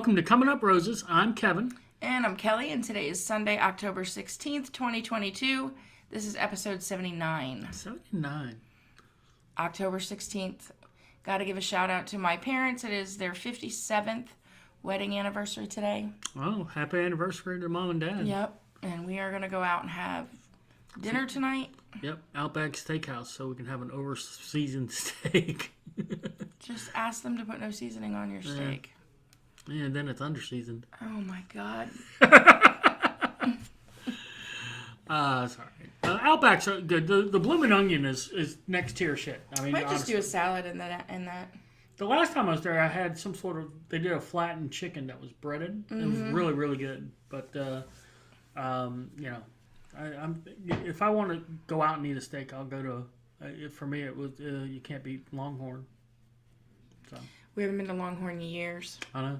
welcome to Coming Up Roses. I'm Kevin. And I'm Kelly, and today is Sunday, October 16th, 2022. This is episode 79. 79. October 16th. Got to give a shout out to my parents. It is their 57th wedding anniversary today. Oh, happy anniversary to Mom and Dad. Yep. And we are going to go out and have dinner tonight. Yep, Outback Steakhouse, so we can have an over-seasoned steak. Just ask them to put no seasoning on your steak. Yeah, then it's under-seasoned. Oh, my God. Sorry. Outback's good. The Bloomin' Onion is next tier shit. I mean, Might just do a salad in that. The last time I was there, I had some sort of... They did a flattened chicken that was breaded. Mm-hmm. It was really, really good. But, you know... if I want to go out and eat a steak, I'll go to. For me, it was you can't beat Longhorn. So we haven't been to Longhorn in years. I know.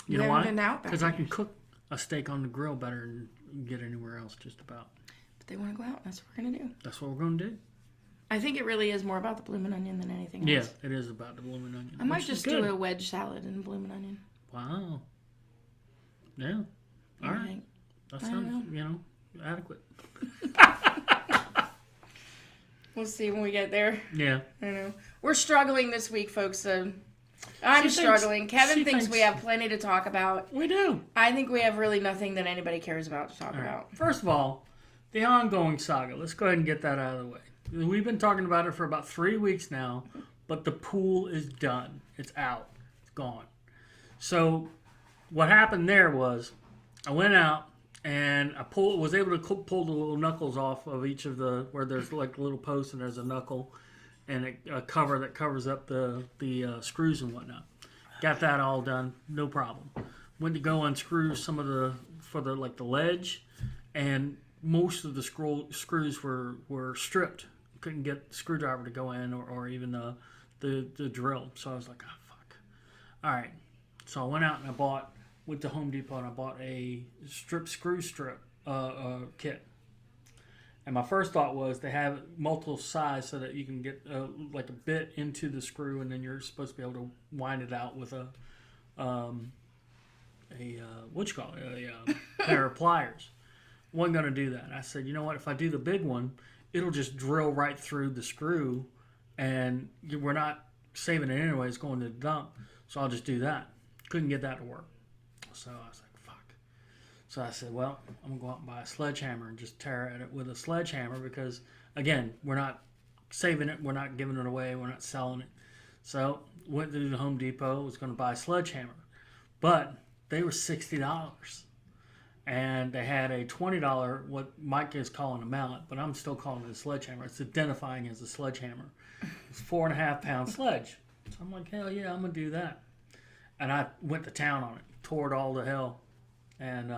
You know why? Because I can cook a steak on the grill better than you can get anywhere else, just about. But they want to go out. That's what we're gonna do. That's what we're gonna do. I think it really is more about the bloomin' onion than anything else. Yeah, it is about the bloomin' onion. I might just do a wedge salad and bloomin' onion. Wow. Yeah. All right. That sounds, adequate. We'll see when we get there. Yeah. I don't know. We're struggling this week, folks. So I'm struggling. Kevin thinks we have plenty to talk about. We do. I think we have really nothing that anybody cares about to talk about. First of all, the ongoing saga. Let's go ahead and get that out of the way. We've been talking about it for about 3 weeks now, but the pool is done. It's out. It's gone. So what happened there was I went out, and I was able to pull the little knuckles off of each of where there's like a little post and there's a knuckle and a cover that covers up the screws and whatnot. Got that all done, no problem. Went to go unscrew some of the ledge, and most of the screws were stripped. Couldn't get the screwdriver to go in or even the drill. So I was like, oh fuck. All right. So I went out and went to Home Depot and I bought a screw strip kit. And my first thought was they have multiple size so that you can get like a bit into the screw, and then you're supposed to be able to wind it out with a pair of pliers. Wasn't going to do that. I said, you know what? If I do the big one, it'll just drill right through the screw, and we're not saving it anyway. It's going to the dump. So I'll just do that. Couldn't get that to work. So I was like, fuck. So I said, well, I'm going to go out and buy a sledgehammer and just tear at it with a sledgehammer because, again, we're not saving it. We're not giving it away. We're not selling it. So went to the Home Depot, was going to buy a sledgehammer. But they were $60. And they had a $20, what Mike is calling a mallet, but I'm still calling it a sledgehammer. It's identifying as a sledgehammer. It's a 4.5-pound sledge. So I'm like, hell yeah, I'm going to do that. And I went to town on it. Tore it all to hell. And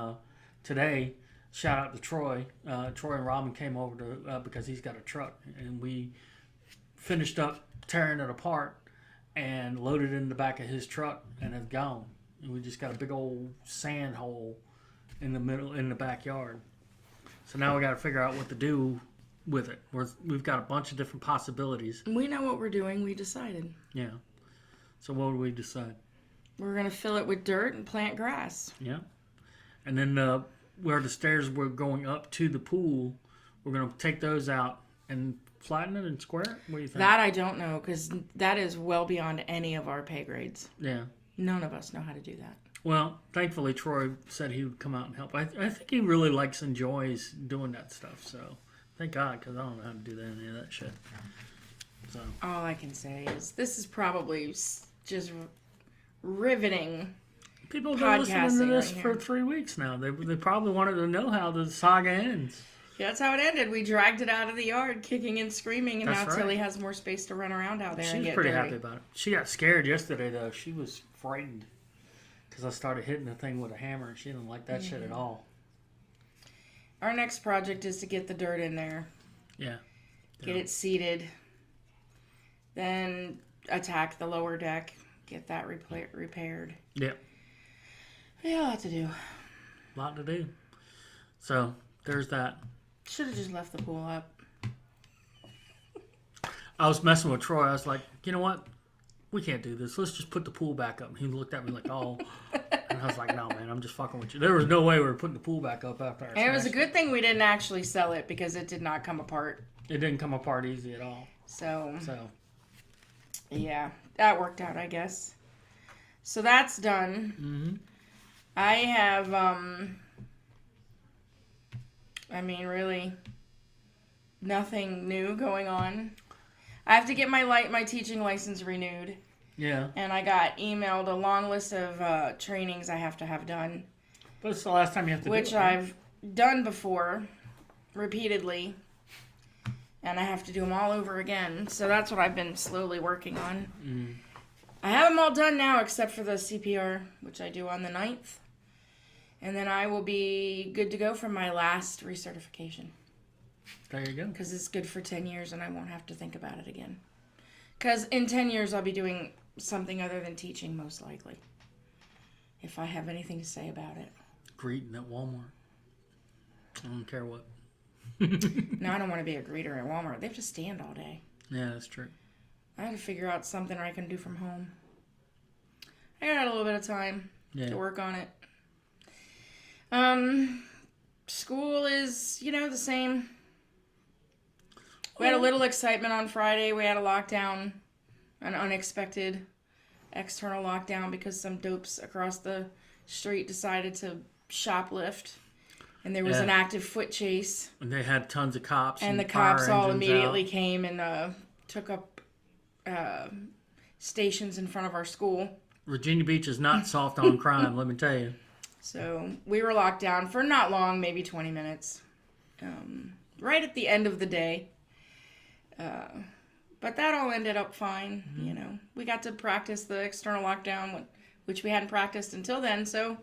today, shout out to Troy. Troy and Robin came over to because he's got a truck, and we finished up tearing it apart and loaded it in the back of his truck, and it's gone. And we just got a big old sand hole in the backyard. So now we got to figure out what to do with it. We've got a bunch of different possibilities. We know what we're doing. We decided. Yeah. So what did we decide? We're going to fill it with dirt and plant grass. Yeah. And then where the stairs were going up to the pool, we're going to take those out and flatten it and square it? What do you think? That I don't know, because that is well beyond any of our pay grades. Yeah. None of us know how to do that. Well, thankfully, Troy said he would come out and help. I think he really enjoys doing that stuff. So, thank God, because I don't know how to do any of that shit. So all I can say is this is probably just riveting. People have been listening to this for 3 weeks now. They probably wanted to know how the saga ends. Yeah, that's how it ended. We dragged it out of the yard, kicking and screaming, and that's now right. Tilly has more space to run around out there and get She was pretty dirty. happy about it. She got scared yesterday, though. She was frightened because I started hitting the thing with a hammer, and she didn't like that shit at all. Our next project is to get the dirt in there. Yeah. Get it seated. Then attack the lower deck. Get that repaired. Yeah. Yeah, a lot to do. A lot to do. So, there's that. Should have just left the pool up. I was messing with Troy. I was like, you know what? we can't do this. Let's just put the pool back up. And he looked at me like, oh. And I was like, no, man, I'm just fucking with you. There was no way we were putting the pool back up after I And it was a smashed good thing we didn't actually sell it because it did not come apart. It didn't come apart easy at all. So So, yeah, that worked out, I guess. So that's done. mm-hmm. I have, really nothing new going on. I have to get my teaching license renewed. Yeah. And I got emailed a long list of trainings I have to have done. But it's the last time you have to do it. Which I've done before, repeatedly. And I have to do them all over again. So that's what I've been slowly working on. Mm. I have them all done now except for the CPR, which I do on the 9th. And then I will be good to go for my last recertification. There you go. Because it's good for 10 years and I won't have to think about it again. Because in 10 years I'll be doing something other than teaching, most likely. If I have anything to say about it. Greeting at Walmart. I don't care what. No, I don't want to be a greeter at Walmart. They have to stand all day. Yeah, that's true. I have to figure out something I can do from home. I got a little bit of time to work on it. School is, the same. We had a little excitement on Friday. We had a lockdown, an unexpected external lockdown because some dopes across the street decided to shoplift. And there was an active foot chase. And they had tons of cops. And the cops all immediately came and took up stations in front of our school. Virginia Beach is not soft on crime, let me tell you. So we were locked down for not long, maybe 20 minutes. Right at the end of the day. But that all ended up fine, We got to practice the external lockdown, which we hadn't practiced until then. So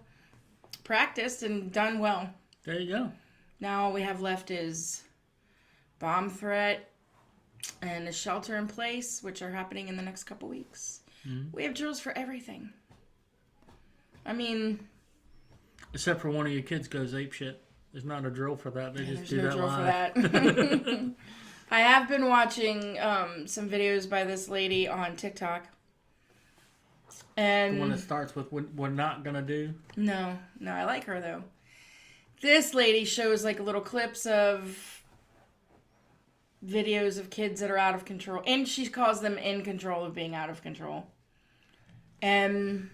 practiced and done well. There you go. Now all we have left is bomb threat and the shelter in place, which are happening in the next couple weeks. Mm-hmm. We have drills for everything. Except for one of your kids goes apeshit. There's not a drill for that. They just do that drill live. For that. I have been watching some videos by this lady on TikTok. And the one that starts with "we're not gonna do." No, I like her though. This lady shows like little clips of videos of kids that are out of control, and she calls them in control of being out of control. And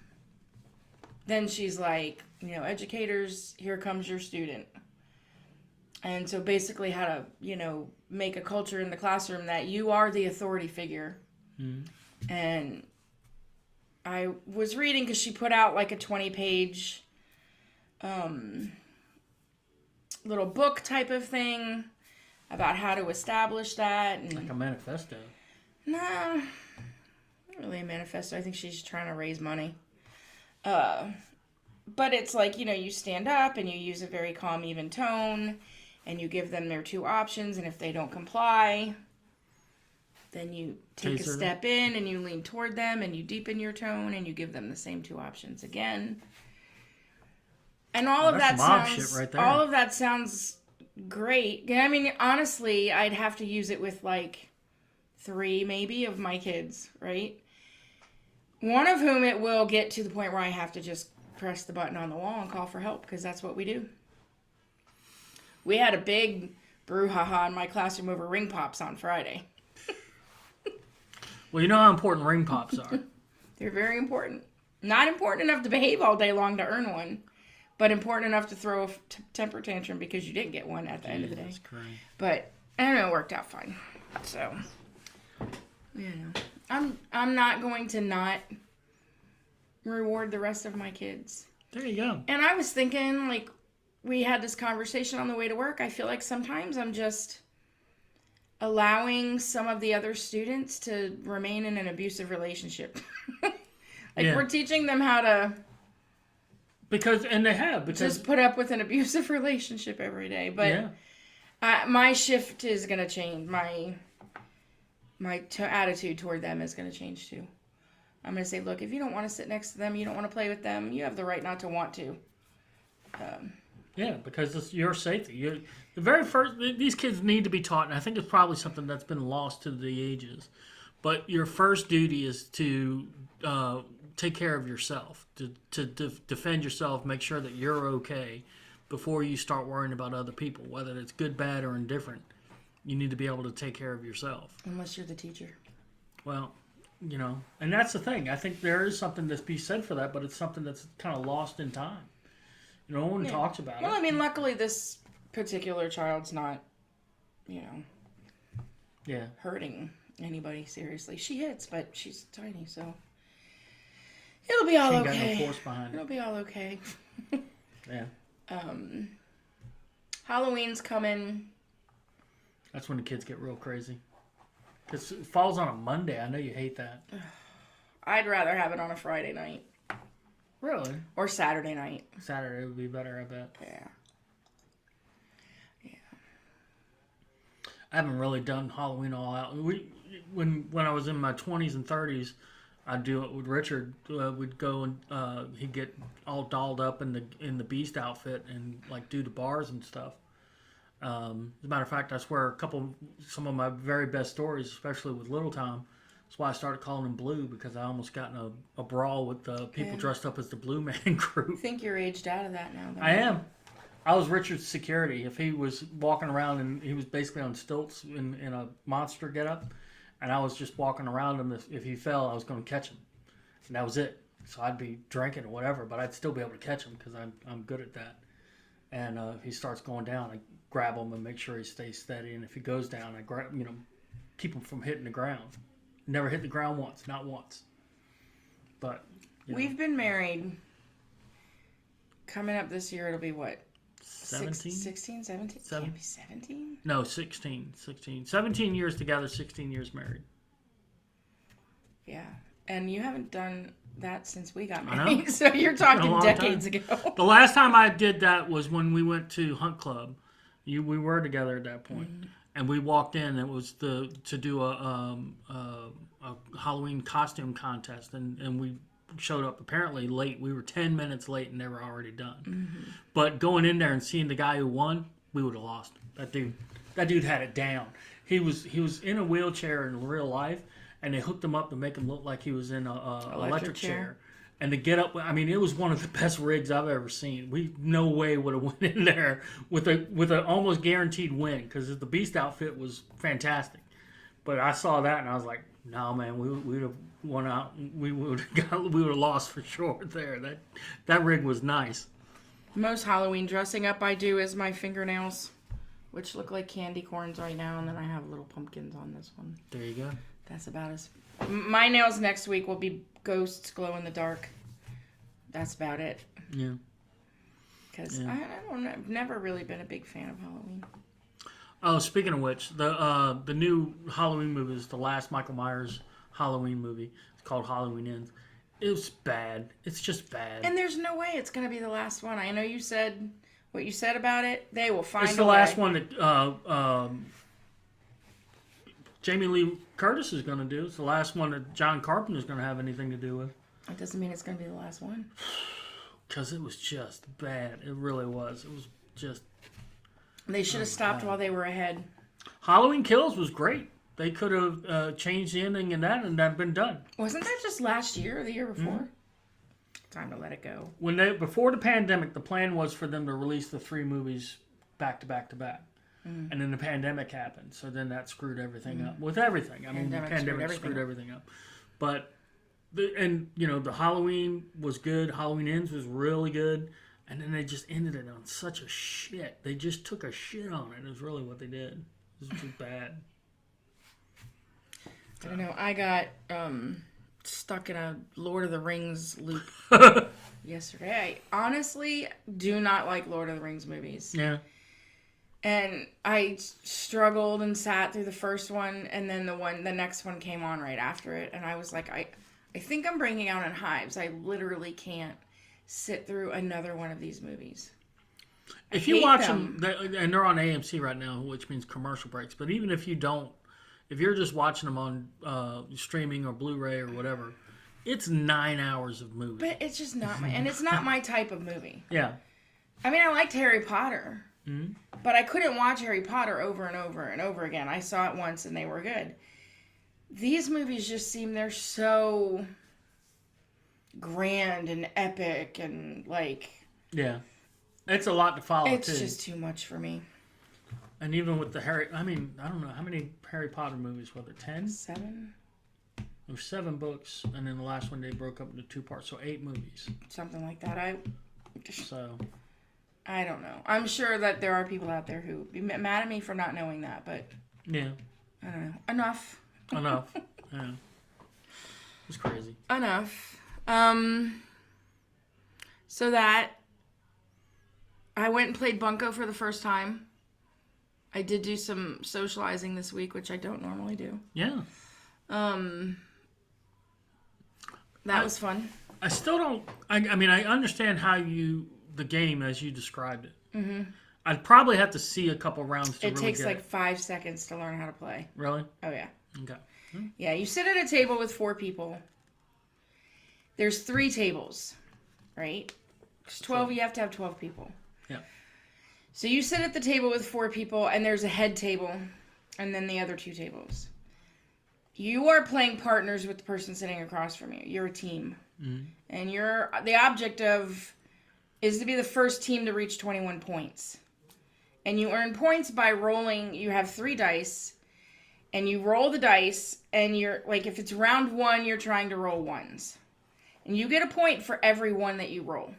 then she's like, educators, here comes your student. And so basically how to, make a culture in the classroom that you are the authority figure. Mm-hmm. And I was reading because she put out like a 20-page little book type of thing about how to establish that. And like a manifesto. Nah, not really a manifesto. I think she's trying to raise money. But it's like, you stand up and you use a very calm, even tone, and you give them their two options, and if they don't comply, then you take a step in and you lean toward them and you deepen your tone and you give them the same two options again. And all of that sounds right there. All of that sounds great. Honestly, I'd have to use it with like 3 maybe of my kids, right? One of whom it will get to the point where I have to just press the button on the wall and call for help because that's what we do. We had a big brouhaha in my classroom over ring pops on Friday. Well, you know how important ring pops are. They're very important. Not important enough to behave all day long to earn one, but important enough to throw a temper tantrum because you didn't get one at the end of the day. Christ. But I don't know, it worked out fine. So, I'm not going to not reward the rest of my kids. There you go. And I was thinking, like, we had this conversation on the way to work. I feel like sometimes I'm just allowing some of the other students to remain in an abusive relationship. We're teaching them how to because just put up with an abusive relationship every day. But my shift is going to change. My attitude toward them is going to change too. I'm going to say, look, if you don't want to sit next to them, you don't want to play with them, you have the right not to want to. Because it's your safety. These kids need to be taught, and I think it's probably something that's been lost to the ages. But your first duty is to take care of yourself, to defend yourself, make sure that you're okay before you start worrying about other people, whether it's good, bad, or indifferent. You need to be able to take care of yourself. Unless you're the teacher. Well, and that's the thing. I think there is something to be said for that, but it's something that's kind of lost in time. No one talks about it. Well, I mean, luckily this particular child's not, hurting anybody seriously. She hits, but she's tiny, so it'll be all okay. She ain't got no force behind it. It'll be all okay. Yeah. Halloween's coming. That's when the kids get real crazy. Because it falls on a Monday. I know you hate that. I'd rather have it on a Friday night. Really? Or Saturday night. Saturday would be better, I bet. Yeah. I haven't really done Halloween all out. When I was in my 20s and 30s, I'd do it with Richard. We'd go and he'd get all dolled up in the Beast outfit and like do the bars and stuff. As a matter of fact, that's where some of my very best stories, especially with Little Tom. That's why I started calling him Blue, because I almost got in a brawl with people dressed up as the Blue Man Group. I think you're aged out of that now, though. I am. I was Richard's security. If he was walking around and he was basically on stilts in a monster getup, and I was just walking around him, if he fell, I was going to catch him. And that was it. So I'd be drinking or whatever, but I'd still be able to catch him because I'm good at that. And if he starts going down, I grab him and make sure he stays steady. And if he goes down, I grab, keep him from hitting the ground. Never hit the ground once, not once. But we've been married. Coming up this year, it'll be what? 17? 16, 17? Can't be 17? No, 16. 17 years together, 16 years married. Yeah. And you haven't done that since we got married. So you're talking decades ago. The last time I did that was when we went to Hunt Club. We were together at that point. Mm-hmm. And we walked in. It was to do a Halloween costume contest. And we showed up apparently late. We were 10 minutes late and they were already done. Mm-hmm. But going in there and seeing the guy who won, we would have lost. That dude had it down. He was in a wheelchair in real life, and they hooked him up to make him look like he was in a electric chair. And to get up, I mean, it was one of the best rigs I've ever seen. We no way would have went in there with a almost guaranteed win, because the Beast outfit was fantastic. But I saw that and I was like, no, man, we would have won out. We would have lost for sure there. That rig was nice. Most Halloween dressing up I do is my fingernails, which look like candy corns right now, and then I have little pumpkins on this one. There you go. That's about as. My nails next week will be ghosts glow in the dark. That's about it. Yeah. Because I've never really been a big fan of Halloween. Oh, speaking of which, the new Halloween movie is the last Michael Myers Halloween movie. It's called Halloween Ends. It was bad. It's just bad. And there's no way it's going to be the last one. I know you said what you said about it. They will find a way. It's the last one that Jamie Lee Curtis is going to do. It's the last one that John Carpenter is going to have anything to do with. It doesn't mean it's going to be the last one. Because it was just bad. It really was. It was just... They should have stopped while they were ahead. Halloween Kills was great. They could have changed the ending and that'd been done. Wasn't that just last year or the year before? Mm-hmm. Time to let it go. Before the pandemic, the plan was for them to release the 3 movies back to back to back. Mm-hmm. And then the pandemic happened. So then that screwed everything up. With everything. I mean, the pandemic screwed everything up. But, the Halloween was good. Halloween Ends was really good. And then they just ended it on such a shit. They just took a shit on it. Is really what they did. It was just bad. I don't know. I got stuck in a Lord of the Rings loop yesterday. I honestly do not like Lord of the Rings movies. Yeah. And I struggled and sat through the first one, and then the next one came on right after it, and I was like, I think I'm breaking out in hives. I literally can't sit through another one of these movies. If you watch them, and they're on AMC right now, which means commercial breaks, but even if you don't, if you're just watching them on streaming or Blu-ray or whatever, it's 9 hours of movie. But it's just not and it's not my type of movie. Yeah. I mean, I liked Harry Potter, but I couldn't watch Harry Potter over and over and over again. I saw it once and they were good. these movies just seem they're so grand and epic and like. Yeah. It's a lot to follow, It's too. just too much for me. And even with the Harry... I mean, I don't know. How many Harry Potter movies were there? 10? 7? There were 7 books, and then the last one they broke up into 2 parts, so 8 movies. Something like that. So... I don't know. I'm sure that there are people out there who be mad at me for not knowing that, but... Yeah. I don't know. Enough. Enough. Yeah. It's crazy. Enough. So that... I went and played Bunko for the first time. I did do some socializing this week, which I don't normally do. Yeah. That was fun. I still don't... I mean, I understand how the game as you described it. Mm-hmm. I'd probably have to see a couple rounds to It really takes get like it. 5 seconds to learn how to play. Really? Oh, yeah. Okay. Yeah, you sit at a table with 4 people. There's 3 tables, right? 'Cause 12, you have to have 12 people. Yeah. So you sit at the table with 4 people, and there's a head table, and then the other 2 tables. You are playing partners with the person sitting across from you. You're a team. Mm-hmm. And the objective is to be the first team to reach 21 points. And you earn points by rolling. You have 3 dice, and you roll the dice, and you're like, if it's round 1, you're trying to roll 1s. And you get a point for every 1 that you roll.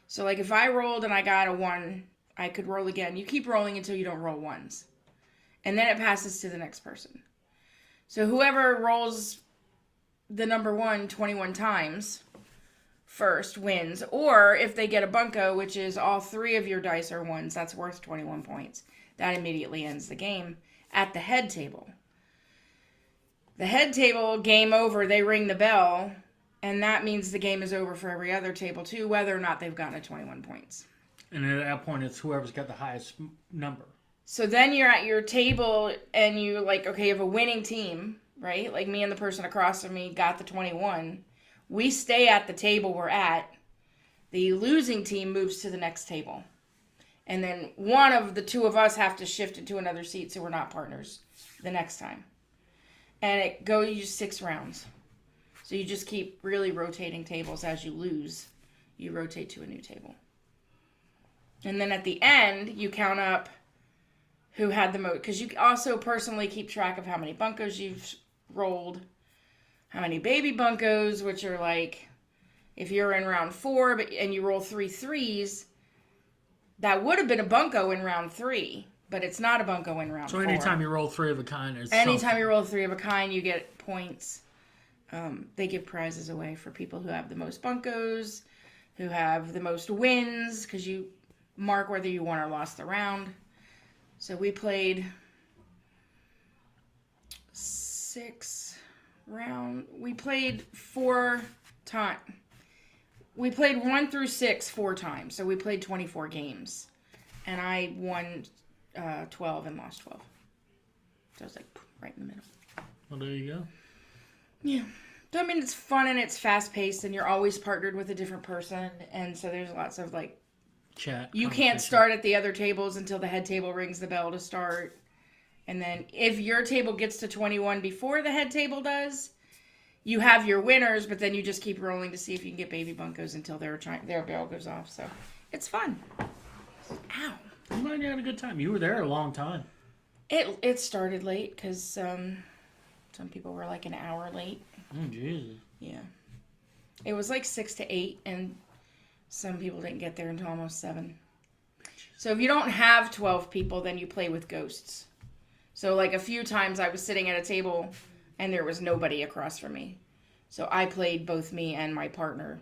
So like if I rolled and I got a 1, I could roll again. You keep rolling until you don't roll 1s. And then it passes to the next person. So whoever rolls the number 1 21 times first wins. Or if they get a bunko, which is all 3 of your dice are 1s, that's worth 21 points. That immediately ends the game at the head table. The head table, game over, they ring the bell, and that means the game is over for every other table too, whether or not they've gotten a 21 points. And at that point, it's whoever's got the highest number. So then you're at your table, and you like, okay, you have a winning team, right? Like me and the person across from me got the 21. We stay at the table we're at. The losing team moves to the next table. And then one of the 2 of us have to shift into another seat so we're not partners the next time. And it goes 6 rounds. So you just keep really rotating tables as you lose. You rotate to a new table. And then at the end, you count up who had the most. Because you also personally keep track of how many bunkos you've rolled. How many baby bunkos, which are like, if you're in round 4 and you roll 3 3s, that would have been a bunko in round 3, but it's not a bunko in round 4. So anytime you roll 3 of a kind, you roll 3 of a kind, you get points. They give prizes away for people who have the most bunkos, who have the most wins, because you mark whether you won or lost the round. So we played 6 round. We played 4 times. We played 1 through 6 4 times. So we played 24 games. And I won 12 and lost 12. So I was like right in the middle. Well, there you go. Yeah. So, I mean, it's fun and it's fast-paced, and you're always partnered with a different person. And so there's lots of, like, chat. You can't start at the other tables until the head table rings the bell to start. And then if your table gets to 21 before the head table does, you have your winners, but then you just keep rolling to see if you can get baby bunkos until their bell goes off. So it's fun. Ow. You might have had a good time. You were there a long time. It started late because some people were like an hour late. Oh, Jesus. Yeah. It was like 6 to 8, and some people didn't get there until almost 7. So if you don't have 12 people, then you play with ghosts. So like a few times I was sitting at a table and there was nobody across from me. So I played both me and my partner.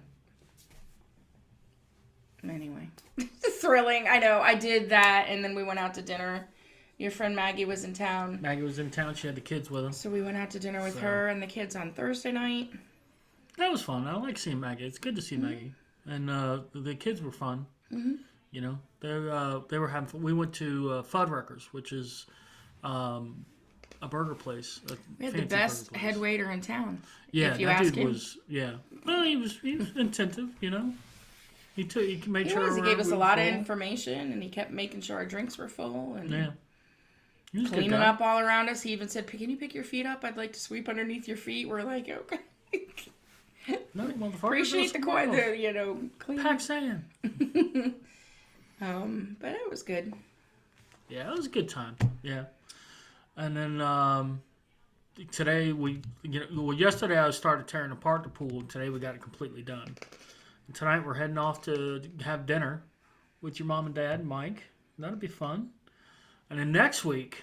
Anyway. Thrilling. I know. I did that, and then we went out to dinner. Your friend Maggie was in town. Maggie was in town. She had the kids with her. So we went out to dinner with her and the kids on Thursday night. That was fun. I like seeing Maggie. It's good to see Maggie. And the kids were fun. Mm-hmm. You know, they were having fun. We went to Fuddruckers, which is a burger place. We had the best head waiter in town. Yeah, if you that ask dude him. was. Yeah, well, he was attentive. You know, he made sure He gave us a lot of full. information, and he kept making sure our drinks were full. And yeah, He was a good cleaning guy. up all around us. He even said, "Can you pick your feet up? I'd like to sweep underneath your feet." We're like, "Okay." No, motherfucker. Appreciate the clean. Pack sand. But it was good. Yeah, it was a good time. Yeah. And then today yesterday I started tearing apart the pool. Today we got it completely done. And tonight we're heading off to have dinner with your mom and dad, Mike. That'll be fun. And then next week,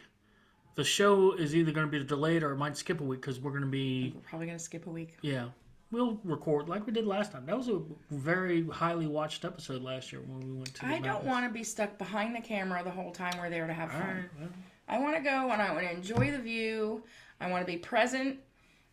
the show is either going to be delayed or it might skip a week because we're going to be... We're probably going to skip a week. Yeah. We'll record like we did last time. That was a very highly watched episode last year when we went to the I don't mountains. want to be stuck behind the camera the whole time we're there to have fun. All right, well. I want to go and I want to enjoy the view. I want to be present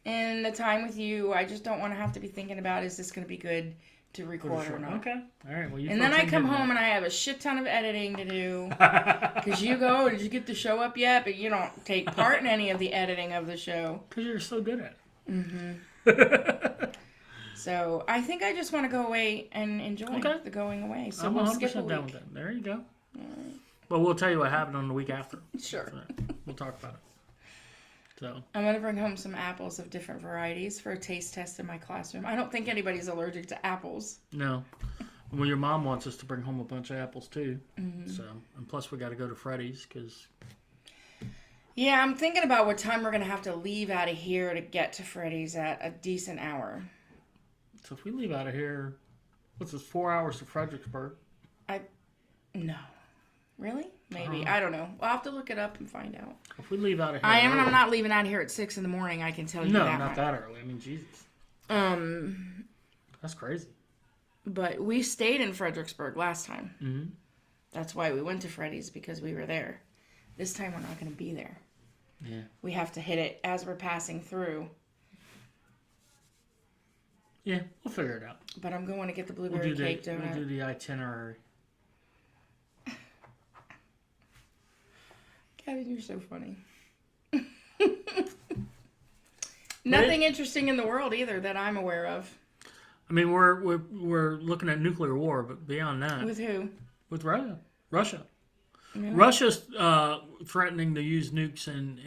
in the time with you. I just don't want to have to be thinking about, is this going to be good to record or not? Okay. All right. Well, and then I come home and I have a shit ton of editing to do. Because you go, did you get the show up yet? But you don't take part in any of the editing of the show. Because you're so good at it. Mm-hmm. So I think I just want to go away and enjoy the going away. So I'm we'll 100% skip a week. down with that. There you go. But we'll tell you what happened on the week after. Sure. So we'll talk about it. So I'm going to bring home some apples of different varieties for a taste test in my classroom. I don't think anybody's allergic to apples. No. Well, your mom wants us to bring home a bunch of apples too. Mm-hmm. So, and plus we got to go to Freddy's because... Yeah, I'm thinking about what time we're going to have to leave out of here to get to Freddy's at a decent hour. So if we leave out of here, what's this, 4 hours to Fredericksburg? No. Really? Maybe. I don't know. I'll have to look it up and find out. If we leave out of here... I'm not leaving out of here at 6 in the morning, I can tell you that. No, not that early. I mean, Jesus. That's crazy. But we stayed in Fredericksburg last time. Mm-hmm. That's why we went to Freddy's, because we were there. This time we're not going to be there. Yeah. We have to hit it as we're passing through. Yeah, we'll figure it out. But I'm going to get the blueberry cake donut. We'll do the itinerary. Kevin, you're so funny. Nothing interesting in the world either that I'm aware of. I mean, we're looking at nuclear war, but beyond that, With who? with Russia. Russia. Yeah. Russia's threatening to use nukes in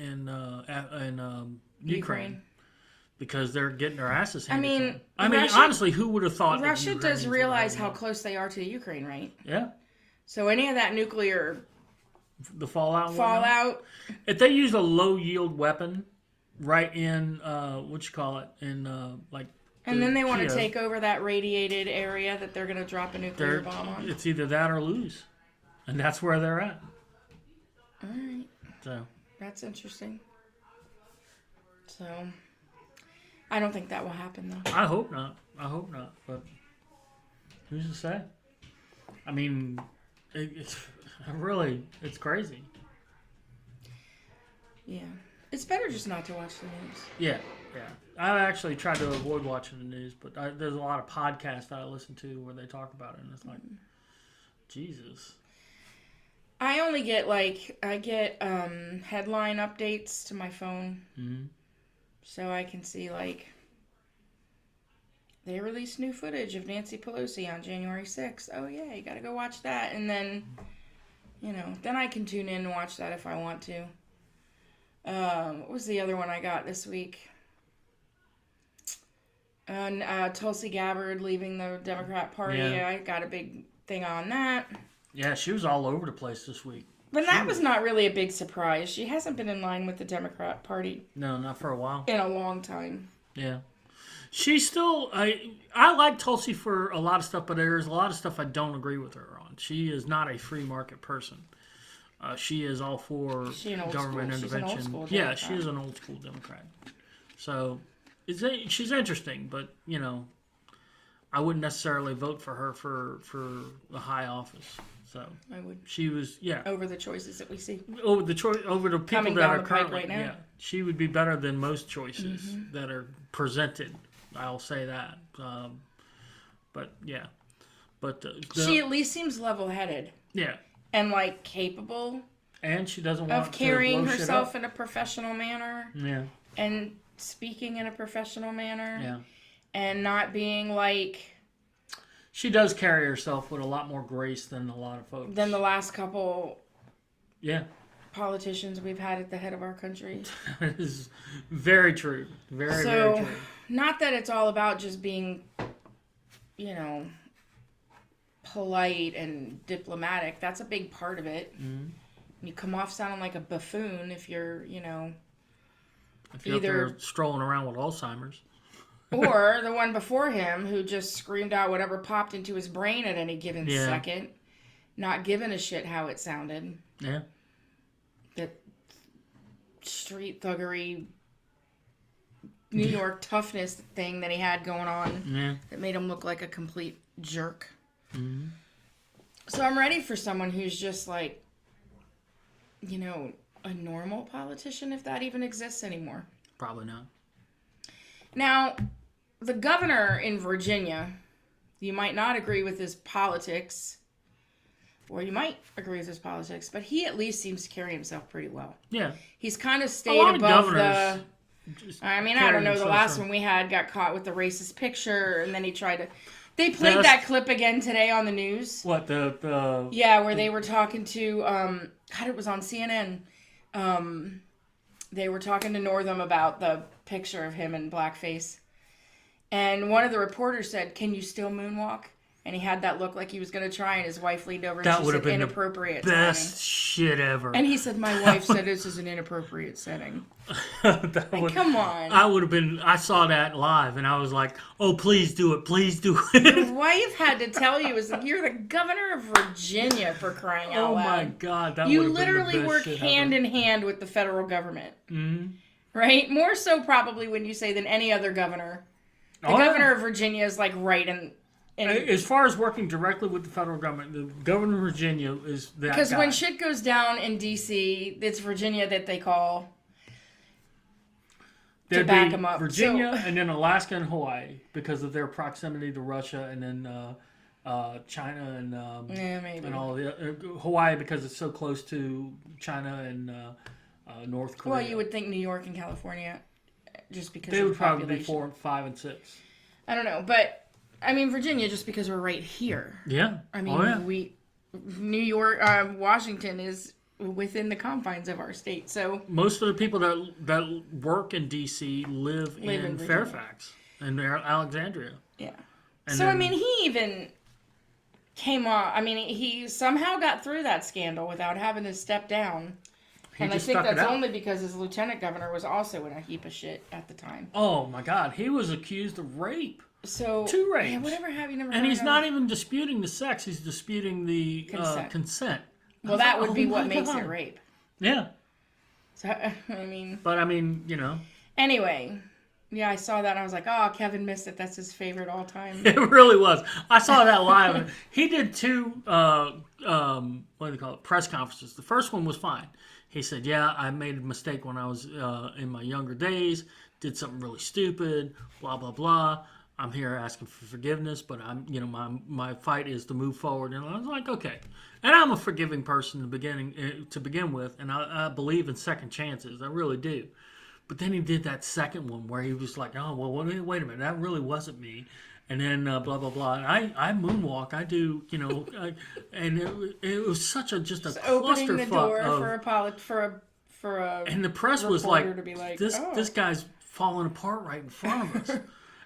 Ukraine because they're getting their asses handed to them. I mean, Russia, honestly, who would have thought? Russia does realize how close they are to Ukraine, right? Yeah. So any of that nuclear The fallout. If they use a low yield weapon, right in and then they want to take over that radiated area that they're going to drop a nuclear bomb on. It's either that or lose, and that's where they're at. All right. So That's interesting. So I don't think that will happen though. I hope not. But who's to say? I mean, it's crazy. Yeah. It's better just not to watch the news. Yeah. I actually try to avoid watching the news, but there's a lot of podcasts that I listen to where they talk about it, and it's like, Jesus. I only get headline updates to my phone, so I can see they released new footage of Nancy Pelosi on January 6th. Oh yeah, you gotta go watch that, and then then I can tune in and watch that if I want to. What was the other one I got this week? Tulsi Gabbard leaving the Democrat Party. Yeah. I got a big thing on that. Yeah, she was all over the place this week. But that was not really a big surprise. She hasn't been in line with the Democrat Party. No, not for a while. In a long time. Yeah. She's still... I like Tulsi for a lot of stuff, but there's a lot of stuff I don't agree with her on. She is not a free market person. She is all for government intervention. Yeah, she is an old school Democrat. So she's interesting, but I wouldn't necessarily vote for her for a high office. So I would. She was over the choices that we see. Over the people coming that down are the pipe currently right now. Yeah, she would be better than most choices that are presented. I'll say that. But yeah, she at least seems level-headed. Yeah. And capable. And she doesn't want of carrying herself in a professional manner. Yeah. And speaking in a professional manner. Yeah. And not being She does carry herself with a lot more grace than a lot of folks. Than the last couple. Yeah. politicians we've had at the head of our country. That is very true. Very true. Not that it's all about just being, you know, polite and diplomatic. That's a big part of it. Mm-hmm. You come off sounding like a buffoon if you're, you know, if you're either up there strolling around with Alzheimer's. Or the one before him who just screamed out whatever popped into his brain at any given second, not giving a shit how it sounded. Yeah. That street thuggery, New York toughness thing that he had going on that made him look like a complete jerk. Mm-hmm. So I'm ready for someone who's just like, you know, a normal politician, if that even exists anymore. Probably not. Now, the governor in Virginia, you might not agree with his politics, or you might agree with his politics, but he at least seems to carry himself pretty well. Yeah. He's kind of stayed above the... I mean, I don't know, the last one we had got caught with the racist picture, and then he tried to... They played that clip again today on the news. What, the Yeah, where they were talking to... God, it was on CNN. They were talking to Northam about the picture of him in blackface. And one of the reporters said, "Can you still moonwalk?" And he had that look like he was going to try, and his wife leaned over and she said, "Inappropriate timing." Best shit ever. And he said, "My wife said this is an inappropriate setting." Come on. I saw that live, and I was like, "Oh, please do it. Please do it." His wife had to tell you, "You're the governor of Virginia, for crying out loud." Oh, my God. That you literally work hand in hand with the federal government. Mm-hmm. Right? More so probably when you say than any other governor. The governor of Virginia is like right in... As far as working directly with the federal government, the governor of Virginia is that Because guy. when shit goes down in D.C., it's Virginia that they call to back them up. Virginia and then Alaska and Hawaii because of their proximity to Russia, and then China and maybe. And all the Hawaii because it's so close to China and North Korea. Well, you would think New York and California, just because they of would the probably population. be 4, 5, and 6. I don't know, but I mean Virginia, just because we're right here. Yeah. I mean, New York, Washington is within the confines of our state, so most of the people that work in D.C. live in Fairfax and Alexandria. Yeah. And so I mean, he even came on. I mean, he somehow got through that scandal without having to step down. And I think that's only because his lieutenant governor was also in a heap of shit at the time. Oh my God, he was accused of rape. So 2 rapes. Yeah, whatever have you never. And he's not even disputing the sex; he's disputing the consent. Well, that would be what makes it rape. Yeah. So I mean. But I mean, you know. Anyway, yeah, I saw that and I was like, "Oh, Kevin missed it. That's his favorite all time." It really was. I saw that live. He did 2 what do they call it? Press conferences. The first one was fine. He said, "Yeah, I made a mistake when I was in my younger days. Did something really stupid. Blah blah blah. I'm here asking for forgiveness, but my fight is to move forward." And I was like, okay. And I'm a forgiving person to begin with, and I believe in second chances. I really do. But then he did that second one where he was like, "Oh well, wait a minute, that really wasn't me." And then blah blah blah. And I moonwalk. I do, and it was such a clusterfuck. Opening the door for a and the press was like, to be like, this guy's falling apart right in front of us.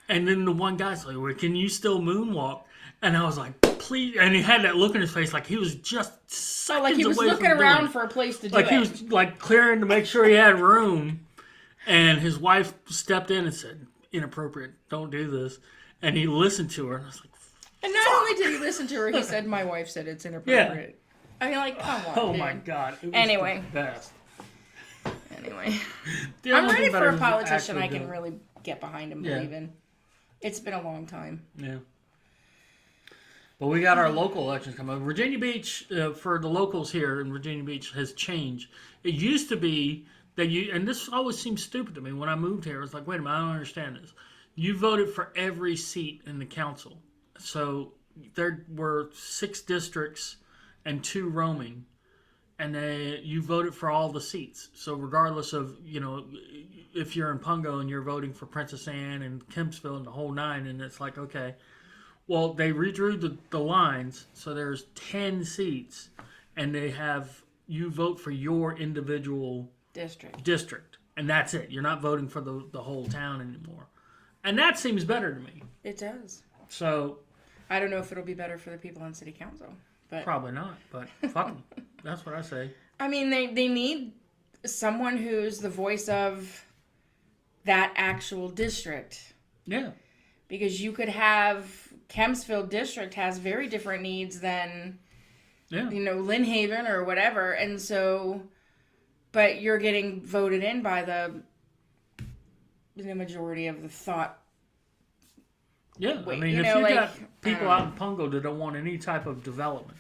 And then the one guy's like, "Well, can you still moonwalk?" And I was like, "Please!" And he had that look in his face, like he was just seconds like he was away looking from around doing it. for a place to do like it. He was like clearing to make sure he had room. And his wife stepped in and said, "Inappropriate. Don't do this." And he listened to her, and I was like, and not only did he listen to her, he said, "My wife said it's inappropriate." Yeah. I mean, like, come on. Oh dude. my God! It was anyway, the best. Anyway, I'm ready for a politician I can really get behind and believe in. It's been a long time. Yeah. But we got our local elections coming up. Virginia Beach, for the locals here in Virginia Beach, has changed. It used to be that and this always seemed stupid to me when I moved here. I was like, wait a minute, I don't understand this. You voted for every seat in the council. So there were 6 districts and 2 roaming. And you voted for all the seats. So regardless of, if you're in Pungo and you're voting for Princess Anne and Kempsville and the whole 9, and it's like, okay. Well, they redrew the lines, so there's 10 seats, and they have you vote for your individual district. and that's it. You're not voting for the whole town anymore. And that seems better to me. It does. So I don't know if it'll be better for the people on city council, but probably not. But fuck them. That's what I say. I mean, they need someone who's the voice of that actual district. Yeah. Because you could have Kempsville district has very different needs than, Lynn Haven or whatever. And so, but you're getting voted in by the majority of the thought. Yeah. I mean, if you got people out in Pungo that don't want any type of development,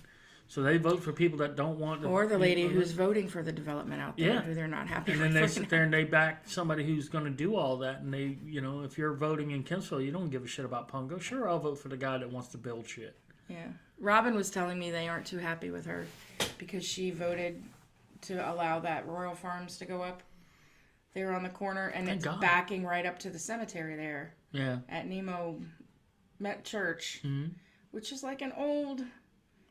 so they vote for people that don't want... Or the lady who's voting for the development out there, who they're not happy with. And then they sit there and they back somebody who's going to do all that. And they, if you're voting in Kempsville, you don't give a shit about Pungo. Sure, I'll vote for the guy that wants to build shit. Yeah. Robin was telling me they aren't too happy with her because she voted to allow that Royal Farms to go up there on the corner. And it's backing right up to the cemetery there. Yeah. At Nemo Met Church, which is like an old...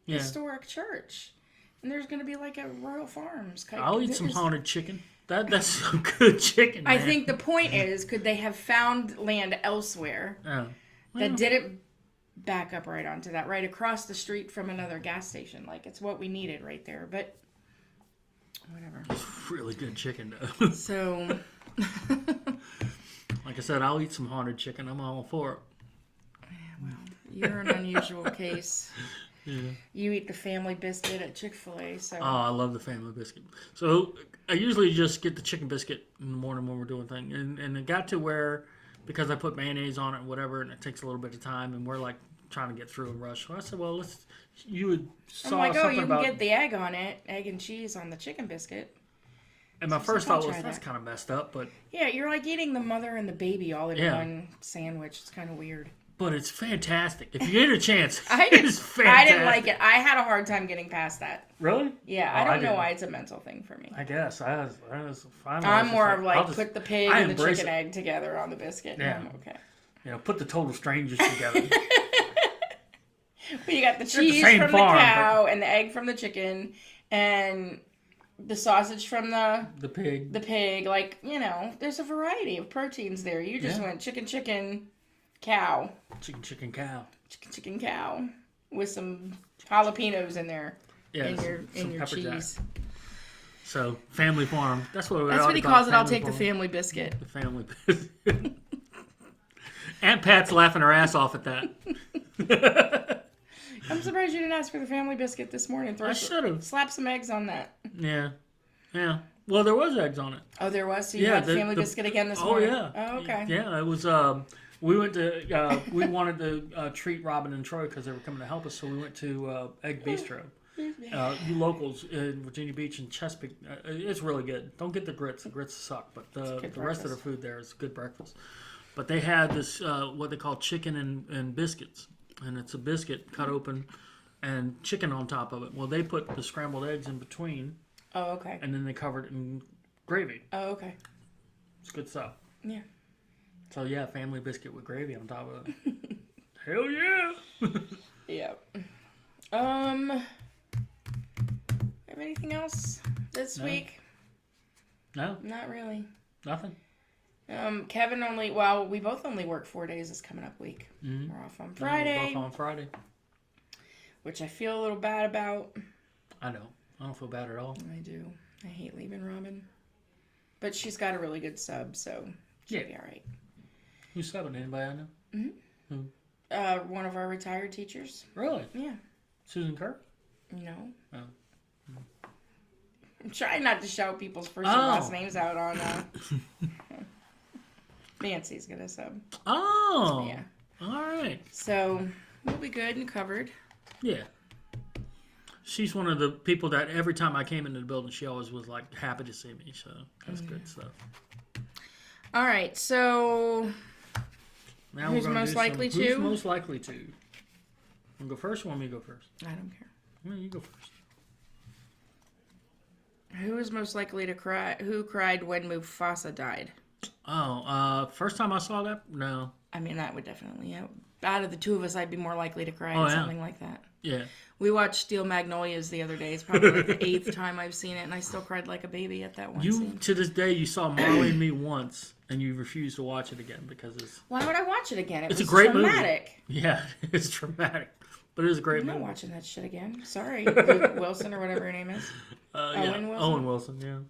historic church, and there's going to be like a Royal Farms. I'll eat some haunted chicken. That's some good chicken. Man. I think the point is, could they have found land elsewhere that didn't back up right onto that, right across the street from another gas station? Like it's what we needed right there, but whatever. It's really good chicken though. So, like I said, I'll eat some haunted chicken. I'm all for it. Yeah, well, you're an unusual case. Yeah. You eat the family biscuit at Chick-fil-A, so... Oh, I love the family biscuit. So I usually just get the chicken biscuit in the morning when we're doing things. And it got to where, because I put mayonnaise on it and whatever, and it takes a little bit of time, and we're like trying to get through and rush. So I said, well, you saw I'm like, something you about... can get the egg on it, egg and cheese on the chicken biscuit. And my first thought was, that's kind of messed up, but... Yeah, you're like eating the mother and the baby all in one sandwich. It's kind of weird. But it's fantastic. If you get a chance, it's fantastic. I didn't like it. I had a hard time getting past that. Really? Yeah, I don't know why it's a mental thing for me. I guess. I'm more of like, put the pig and the chicken egg together on the biscuit. Yeah. And I'm okay. Put the total strangers together. Well, you got the cheese from the cow and the egg from the chicken and the sausage from the pig. The pig. Like, there's a variety of proteins there. You just went chicken, cow. Chicken, cow. Chicken, cow. With some jalapenos in there. Yes, in your cheese. Jack. So, family farm. That's what he calls it. I'll take the family biscuit. The family biscuit. Aunt Pat's laughing her ass off at that. I'm surprised you didn't ask for the family biscuit this morning. I should have. Slap some eggs on that. Yeah. Well, there was eggs on it. Oh, there was? So you had the family biscuit again this morning? Oh, yeah. Oh, okay. Yeah, it was... we went to... we wanted to treat Robin and Troy because they were coming to help us, so we went to Egg Bistro. You locals in Virginia Beach and Chesapeake, it's really good. Don't get the grits. The grits suck, but the rest of the food there is good breakfast. But they had this, what they call chicken and biscuits. And it's a biscuit cut open and chicken on top of it. Well, they put the scrambled eggs in between. Oh, okay. And then they covered it in gravy. Oh, okay. It's good stuff. Yeah. So, yeah, family biscuit with gravy on top of it. Hell yeah! Yeah. Have anything else this week? No. Not really. Nothing? Kevin we both only work 4 days this coming up week. Mm-hmm. We're off on Friday. We're both on Friday. Which I feel a little bad about. I know. I don't feel bad at all. I do. I hate leaving Robin. But she's got a really good sub, so she'll be all right. Who's subbing? Anybody I know? Mm-hmm. Who? One of our retired teachers. Really? Yeah. Susan Kirk? No. Oh. I'm trying not to shout people's first and last names out on... Nancy's gonna sub. Oh. Yeah. All right. So we'll be good and covered. Yeah. She's one of the people that every time I came into the building, she always was like happy to see me. So that's good stuff. All right. So now who's most likely to? Who's most likely to? You want to go first or want me to go first? I don't care. Well, you go first. Who is most likely to cry? Who cried when Mufasa died? Oh, first time I saw that? No. I mean, that would definitely, out of the two of us, I'd be more likely to cry at something like that. Yeah. We watched Steel Magnolias the other day. It's probably like the 8th time I've seen it, and I still cried like a baby at that one scene. To this day, you saw Marley and Me once, and you refused to watch it again because it's... Why would I watch it again? It It's was a great traumatic. movie. Yeah, it's traumatic. But it is a great I'm movie. not watching that shit again. Sorry. Luke Wilson or whatever her name is. Owen Wilson? Owen Wilson,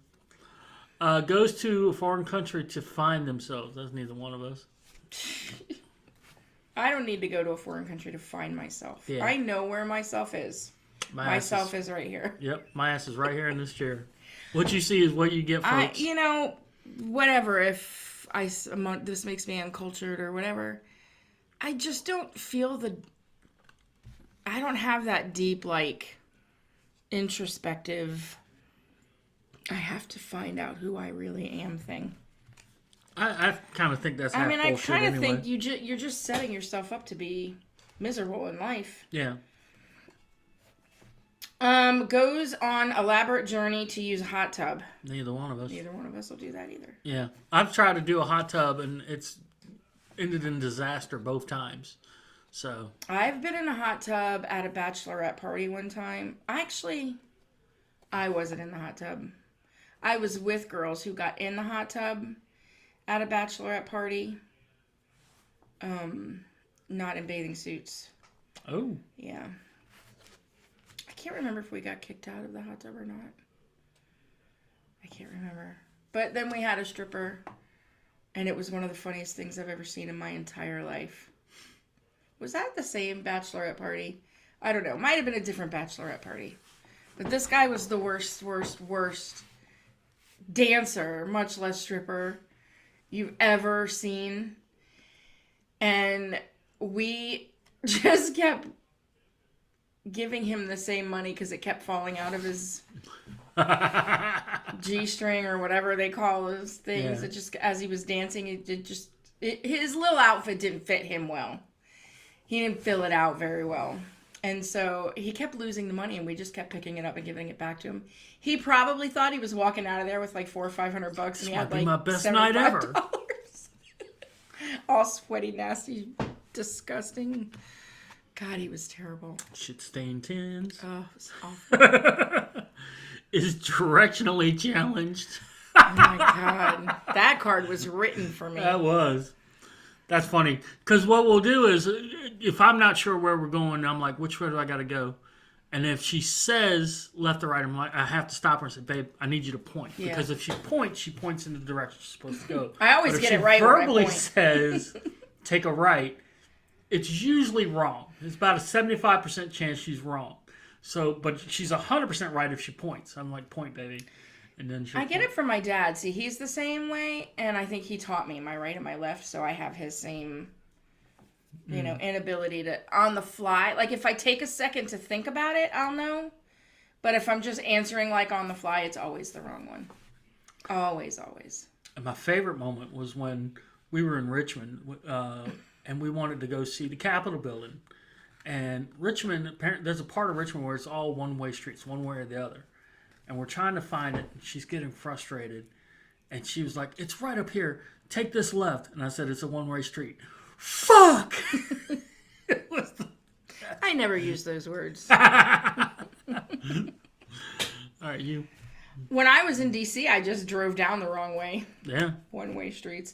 yeah. Goes to a foreign country to find themselves. That's neither one of us. I don't need to go to a foreign country to find myself. Yeah. I know where myself is. Myself is right here. Yep, my ass is right here in this chair. What you see is what you get, folks. Whatever. If this makes me uncultured or whatever, I just don't feel I don't have that deep, like, introspective, I have to find out who I really am thing. I kind of think that's half bullshit. I kind of think you're just setting yourself up to be miserable in life. Yeah. Goes on elaborate journey to use a hot tub. Neither one of us. Neither one of us will do that either. Yeah. I've tried to do a hot tub, and it's ended in disaster both times. So I've been in a hot tub at a bachelorette party one time. I wasn't in the hot tub. I was with girls who got in the hot tub at a bachelorette party. Not in bathing suits. Oh. Yeah. I can't remember if we got kicked out of the hot tub or not. I can't remember. But then we had a stripper, and it was one of the funniest things I've ever seen in my entire life. Was that the same bachelorette party? I don't know. Might have been a different bachelorette party. But this guy was the worst dancer, much less stripper, you've ever seen. And we just kept giving him the same money because it kept falling out of his G-string or whatever they call those things. Yeah. It just, as he was dancing, his little outfit didn't fit him well. He didn't fill it out very well. And so he kept losing the money, and we just kept picking it up and giving it back to him. He probably thought he was walking out of there with like $400 or $500, and he had like my best night ever. All sweaty, nasty, disgusting. God, he was terrible. Shit-stained tins. Oh, it was awful. Is directionally challenged. Oh my God, that card was written for me. That was. That's funny. Because what we'll do is, if I'm not sure where we're going, I'm like, which way do I got to go? And if she says left or right, I'm like, I have to stop her and say, babe, I need you to point. Yeah. Because if she points in the direction she's supposed to go. I always get it right when I point. Verbally says, take a right, it's usually wrong. It's about a 75% chance she's wrong. So, but she's 100% right if she points. I'm like, point, baby. And then I get it from my dad. See, he's the same way, and I think he taught me my right and my left, so I have his same, inability to, on the fly. Like, if I take a second to think about it, I'll know. But if I'm just answering, like, on the fly, it's always the wrong one. Always, always. And my favorite moment was when we were in Richmond, and we wanted to go see the Capitol building. And Richmond, apparently, there's a part of Richmond where it's all one-way streets, one way or the other. And we're trying to find it. And she's getting frustrated. And she was like, it's right up here. Take this left. And I said, it's a one-way street. Fuck! I never use those words. All right, you. When I was in D.C., I just drove down the wrong way. Yeah. One-way streets.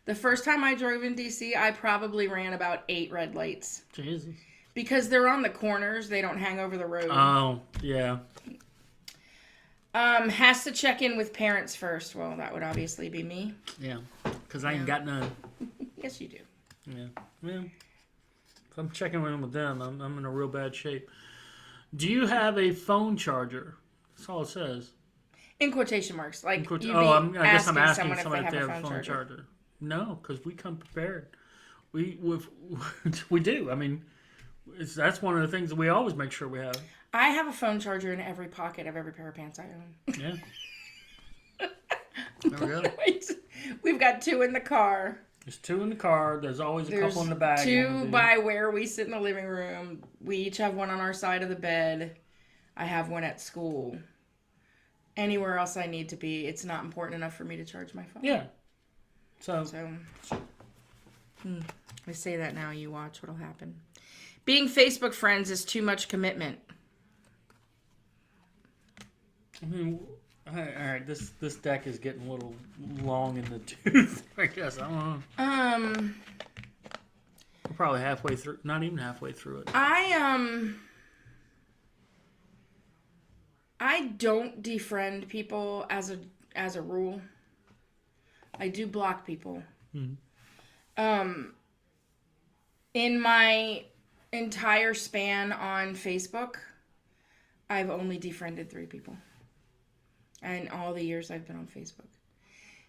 The first time I drove in D.C., I probably ran about 8 red lights. Jesus. Because they're on the corners. They don't hang over the road. Oh, yeah. Has to check in with parents first. Well, that would obviously be me. Yeah, because I ain't got none. Yes, you do. Yeah. If I'm checking in with them, I'm in a real bad shape. Do you have a phone charger? That's all it says. In quotation marks. Like, I guess I'm asking someone somebody if they have a phone charger. No, because we come prepared. We do. I mean, that's one of the things that we always make sure we have. I have a phone charger in every pocket of every pair of pants I own. Yeah. There we go. We've got 2 in the car. There's 2 in the car. There's always a couple in the bag. 2 by where we sit in the living room. We each have one on our side of the bed. I have one at school. Anywhere else I need to be, it's not important enough for me to charge my phone. Yeah. So I say that now, you watch what'll happen. Being Facebook friends is too much commitment. I mean, all right, this deck is getting a little long in the tooth, I guess. I don't know. We're probably halfway through, not even halfway through it. I don't defriend people as a rule. I do block people. Mm-hmm. In my entire span on Facebook, I've only defriended 3 people. And all the years I've been on Facebook.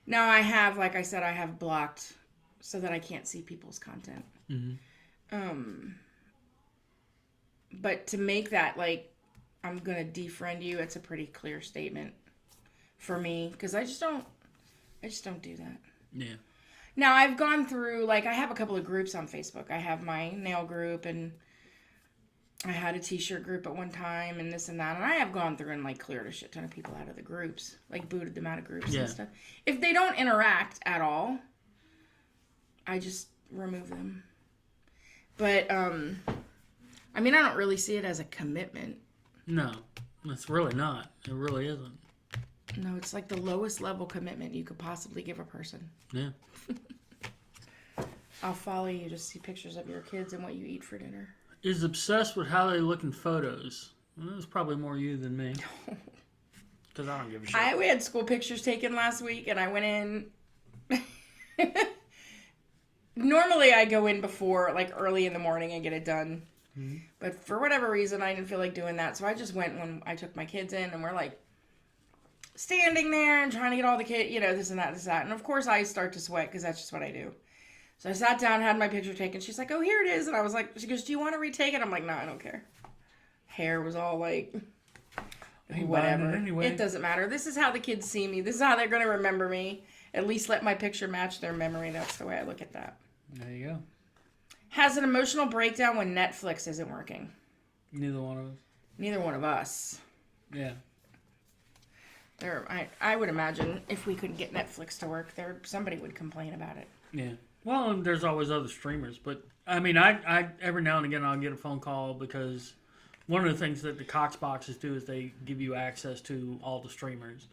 Now I have, like I said, I have blocked so that I can't see people's content. Mm-hmm. But to make that, like, I'm going to defriend you, it's a pretty clear statement for me. Because I just don't do that. Yeah. Now, I've gone through, like, I have a couple of groups on Facebook. I have my nail group, and I had a t-shirt group at one time, and this and that. And I have gone through and, like, cleared a shit ton of people out of the groups. Like, booted them out of groups and stuff. If they don't interact at all, I just remove them. But, I mean, I don't really see it as a commitment. No, it's really not. It really isn't. No, it's like the lowest level commitment you could possibly give a person. Yeah. I'll follow you to see pictures of your kids and what you eat for dinner. Is obsessed with how they look in photos. Well, it's probably more you than me. Because I don't give a shit. We had school pictures taken last week, and I went in. Normally, I go in before, like, early in the morning and get it done. Mm-hmm. But for whatever reason, I didn't feel like doing that. So I just went when I took my kids in, and we're, like, standing there and trying to get all the kids, this and that, this and that. And, of course, I start to sweat because that's just what I do. So I sat down, had my picture taken. She's like, oh, here it is. And I was like, she goes, do you want to retake it? I'm like, no, I don't care. Hair was all like, whatever. Anyway. It doesn't matter. This is how the kids see me. This is how they're going to remember me. At least let my picture match their memory. That's the way I look at that. There you go. Has an emotional breakdown when Netflix isn't working. Neither one of us. Neither one of us. Yeah. I would imagine if we couldn't get Netflix to work, somebody would complain about it. Yeah. Well, and there's always other streamers, but I mean, I every now and again I'll get a phone call because one of the things that the Cox boxes do is they give you access to all the streamers.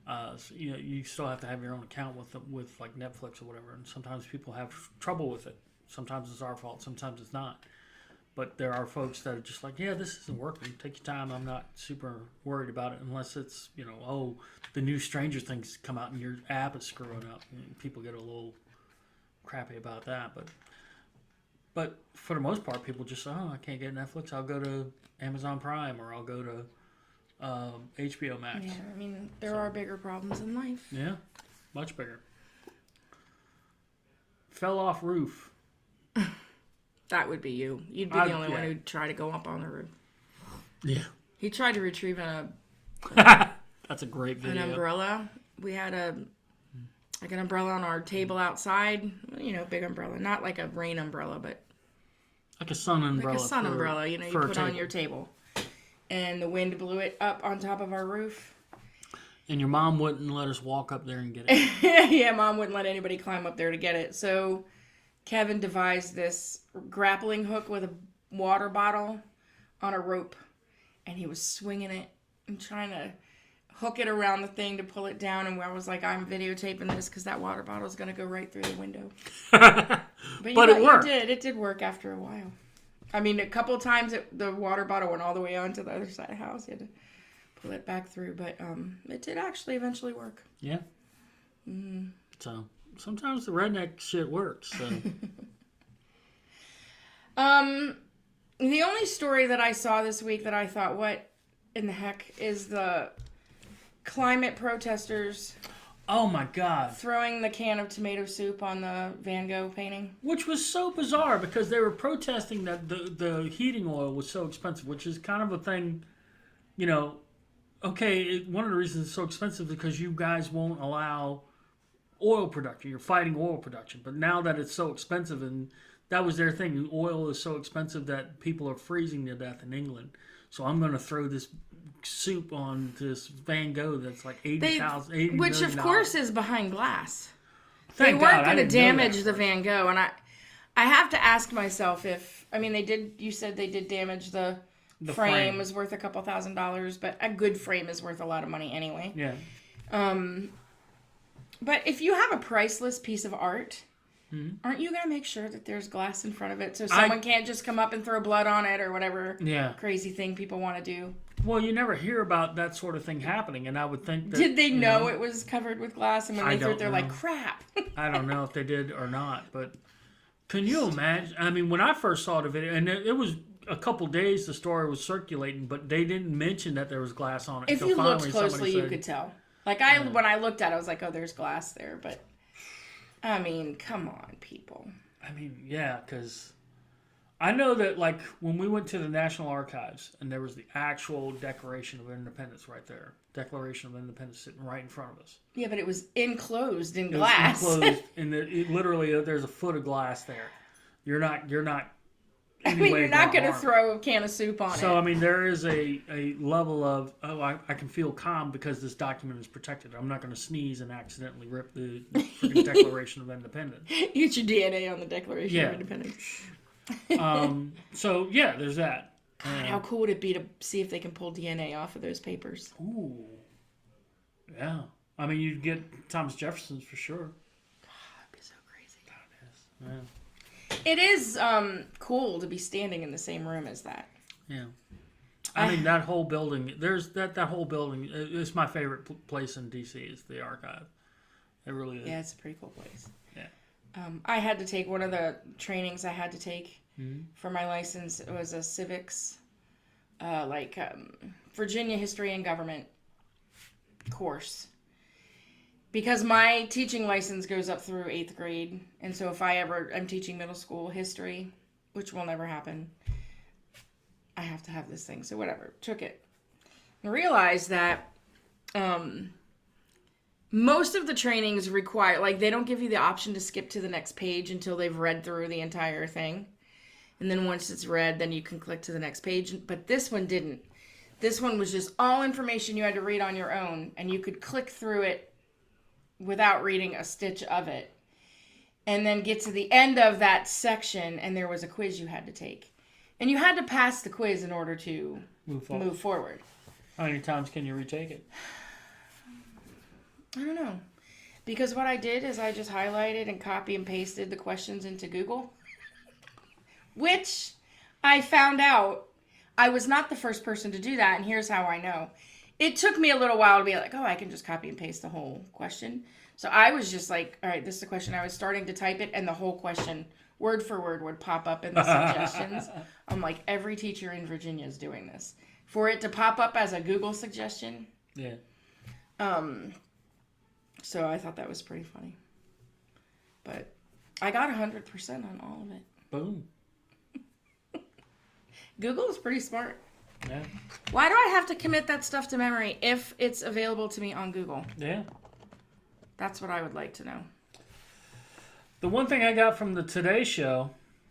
So, you still have to have your own account with like Netflix or whatever, and sometimes people have trouble with it. Sometimes it's our fault, sometimes it's not. But there are folks that are just like, yeah, this isn't working. Take your time. I'm not super worried about it unless it's, the new Stranger Things come out and your app is screwing up. People get a little crappy about that. But for the most part, people just say, oh, I can't get Netflix. I'll go to Amazon Prime or I'll go to HBO Max. Yeah, I mean, there are bigger problems in life. Yeah, much bigger. Fell off roof. That would be you. You'd be the only one who'd try to go up on the roof. Yeah. He tried to retrieve That's a great video. An umbrella. We had an umbrella on our table outside. Big umbrella. Not like a rain umbrella, but like a sun umbrella. Like a sun umbrella, you put on your table. And the wind blew it up on top of our roof. And your mom wouldn't let us walk up there and get it. Yeah, Mom wouldn't let anybody climb up there to get it. So Kevin devised this grappling hook with a water bottle on a rope. And he was swinging it and trying to hook it around the thing to pull it down. And I was like, I'm videotaping this because that water bottle is going to go right through the window. But it worked. It did work after a while. I mean, a couple of times the water bottle went all the way onto the other side of the house. You had to pull it back through. But it did actually eventually work. Yeah. Mm-hmm. So sometimes the redneck shit works. So. The only story that I saw this week that I thought, what in the heck, is the climate protesters. Oh my God. Throwing the can of tomato soup on the Van Gogh painting. Which was so bizarre because they were protesting that the heating oil was so expensive, which is kind of a thing, okay, one of the reasons it's so expensive is because you guys won't allow oil production. You're fighting oil production. But now that it's so expensive, and that was their thing, oil is so expensive that people are freezing to death in England. So I'm going to throw this soup on this Van Gogh that's like $80 which of course is behind glass. Thank they weren't God, going to damage the Van Gogh, and I have to ask myself if, I mean, you said they did damage the frame was worth a couple $1,000s, but a good frame is worth a lot of money anyway. Yeah. But if you have a priceless piece of art, aren't you going to make sure that there's glass in front of it so someone can't just come up and throw blood on it or whatever crazy thing people want to do? Well, you never hear about that sort of thing happening, and I would think that... Did they know it was covered with glass, and when they threw it, they're like, crap. I don't know if they did or not, but can you imagine? I mean, when I first saw the video, and it was a couple days the story was circulating, but they didn't mention that there was glass on it. If you looked closely, you could tell. Like, when I looked at it, I was like, oh, there's glass there, but... I mean, come on, people. I mean, yeah, because I know that, like, when we went to the National Archives and there was the actual Declaration of Independence right there, Declaration of Independence sitting right in front of us. Yeah, but it was enclosed in glass. It was enclosed, and literally there's a foot of glass there. You're not. I mean, you're not going to throw a can of soup on it. So, I mean, there is a level of, I can feel calm because this document is protected. I'm not going to sneeze and accidentally rip the freaking Declaration of Independence. You get your DNA on the Declaration of Independence. So, yeah, there's that. God, how cool would it be to see if they can pull DNA off of those papers? Ooh. Yeah. I mean, you'd get Thomas Jefferson's for sure. God, that'd be so crazy. God, yes. Yeah. It is cool to be standing in the same room as that. Yeah. I mean, that whole building, there's that whole building, it's my favorite place in D.C. is the archive. It really is. Yeah, it's a pretty cool place. Yeah. I had to take one of the trainings I had to take for my license. It was a civics, Virginia history and government course. Because my teaching license goes up through 8th grade. And so if I'm teaching middle school history, which will never happen, I have to have this thing. So whatever, took it. And realized that most of the trainings require, like, they don't give you the option to skip to the next page until they've read through the entire thing. And then once it's read, then you can click to the next page. But this one didn't. This one was just all information you had to read on your own. And you could click through it without reading a stitch of it, and then get to the end of that section, and there was a quiz you had to take. And you had to pass the quiz in order to move forward. How many times can you retake it? I don't know. Because what I did is I just highlighted and copy and pasted the questions into Google, which I found out I was not the first person to do that, and here's how I know. It took me a little while to be like, oh, I can just copy and paste the whole question. So I was just like, all right, this is the question. I was starting to type it, and the whole question, word for word, would pop up in the suggestions. I'm like, every teacher in Virginia is doing this. For it to pop up as a Google suggestion. Yeah. So I thought that was pretty funny. But I got 100% on all of it. Boom. Google is pretty smart. Yeah. Why do I have to commit that stuff to memory if it's available to me on Google? Yeah. That's what I would like to know. The one thing I got from the Today Show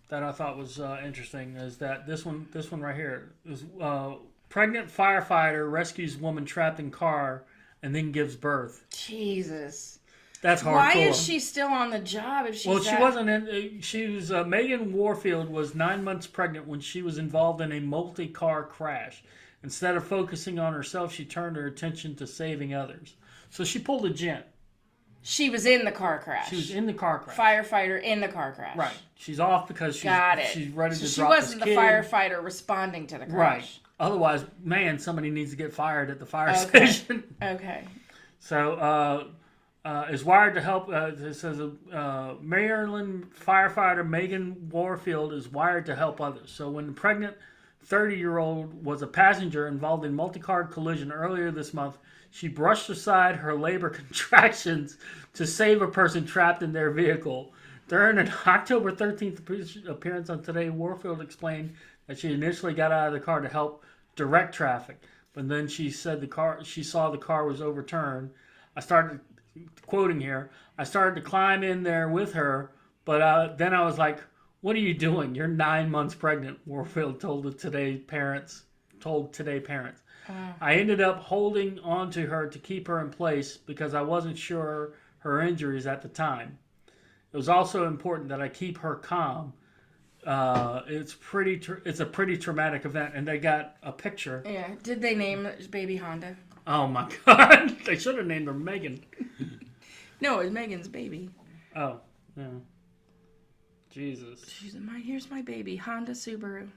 that I thought was interesting is that this one right here is pregnant firefighter rescues woman trapped in car and then gives birth. Jesus. That's hardcore. Why is she still on the job if she's she wasn't in... She was... Megan Warfield was 9 months pregnant when she was involved in a multi-car crash. Instead of focusing on herself, she turned her attention to saving others. So she pulled a gent. She was in the car crash. She was in the car crash. Firefighter in the car crash. Right. She's off because she's ready to drop this kid. She wasn't the firefighter responding to the crash. Right. Otherwise, man, somebody needs to get fired at the fire station. Okay. So... is wired to help. It says Maryland firefighter Megan Warfield is wired to help others. So when the pregnant 30-year-old was a passenger involved in multi-car collision earlier this month, she brushed aside her labor contractions to save a person trapped in their vehicle. During an October 13th appearance on Today, Warfield explained that she initially got out of the car to help direct traffic, but then she said she saw the car was overturned. Quoting here, I started to climb in there with her, but then I was like, what are you doing? You're 9 months pregnant, Warfield told Today parents. I ended up holding onto her to keep her in place because I wasn't sure her injuries at the time. It was also important that I keep her calm. It's a pretty traumatic event, and they got a picture. Yeah. Did they name baby Honda? Oh my God! They should have named her Megan. No, it was Megan's baby. Oh, yeah. Jesus. She's here's my baby, Honda Subaru.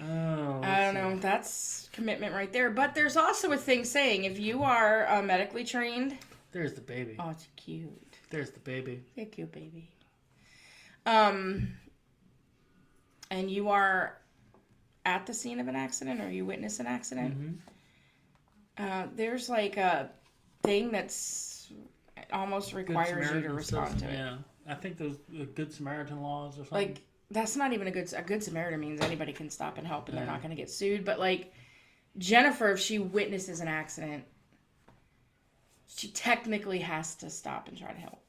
Oh. I don't know. That's commitment right there. But there's also a thing saying if you are medically trained. There's the baby. Oh, it's cute. There's the baby. It's a cute baby. And you are at the scene of an accident or you witness an accident. Mm-hmm. There's like a thing that's almost requires you to respond to it. Yeah. I think those Good Samaritan laws or something. Like, that's not even a good Samaritan means anybody can stop and help and they're not going to get sued. But, like, Jennifer, if she witnesses an accident, she technically has to stop and try to help.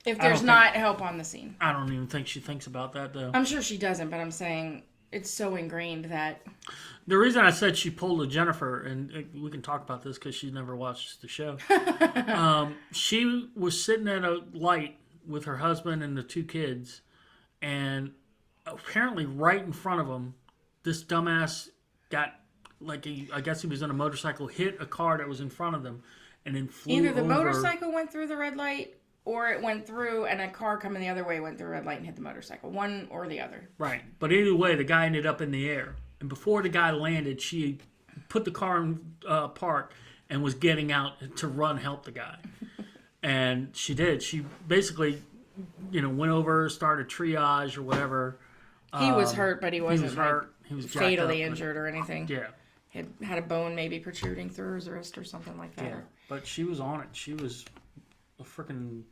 If there's not help on the scene. I don't even think she thinks about that, though. I'm sure she doesn't, but I'm saying it's so ingrained that... The reason I said she pulled a Jennifer, and we can talk about this because she never watched the show. She was sitting at a light with her husband and the two kids, and apparently right in front of them, this dumbass got, I guess he was on a motorcycle, hit a car that was in front of them, and then flew Either the over. motorcycle went through the red light, or it went through, and a car coming the other way went through the red light and hit the motorcycle. One or the other. Right. But either way, the guy ended up in the air. And before the guy landed, she put the car in park and was getting out to run help the guy. And she did. She basically, went over, started triage or whatever. He was hurt, but he wasn't hurt. He was fatally injured or anything. Yeah. Had a bone maybe protruding through his wrist or something like that. Yeah. But she was on it. She was a freaking...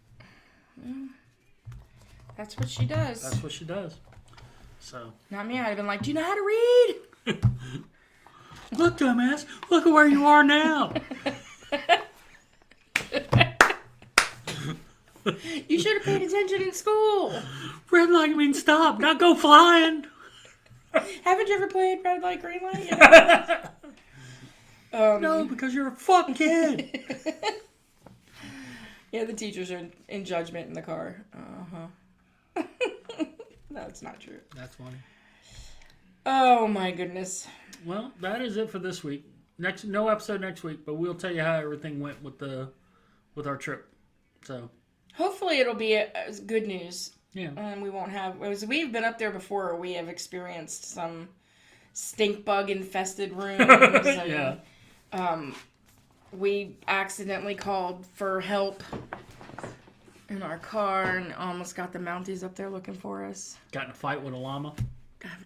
That's what she does. That's what she does. So. Not me. I'd have been like, do you know how to read? Look, dumbass. Look at where you are now. You should have paid attention in school. Red light means stop, not go flying. Haven't you ever played red light, green light? No, because you're a fuck kid. Yeah, the teachers are in judgment in the car. Uh-huh. No, it's not true. That's funny. Oh, my goodness. Well, that is it for this week. No episode next week, but we'll tell you how everything went with our trip. So hopefully it'll be good news. Yeah. And we won't have... We've been up there before. We have experienced some stink bug infested rooms. And, yeah. We accidentally called for help in our car and almost got the Mounties up there looking for us. Got in a fight with a llama.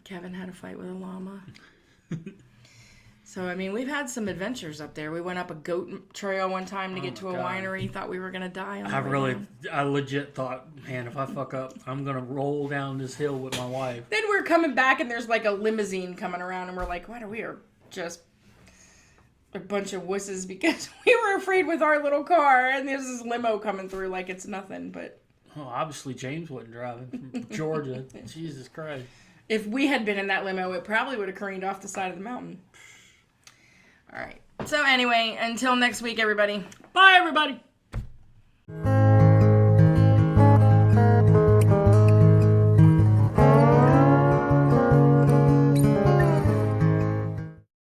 Kevin had a fight with a llama. So, I mean, we've had some adventures up there. We went up a goat trail one time to get to a winery. Thought we were going to die on the way down. I legit thought, man, if I fuck up, I'm going to roll down this hill with my wife. Then we're coming back and there's like a limousine coming around and we're like, what are we? Are just a bunch of wusses because we were afraid with our little car and there's this limo coming through like it's nothing, but... Oh, obviously James wasn't driving from Georgia. Jesus Christ. If we had been in that limo, it probably would have careened off the side of the mountain. All right. So anyway, until next week, everybody. Bye, everybody.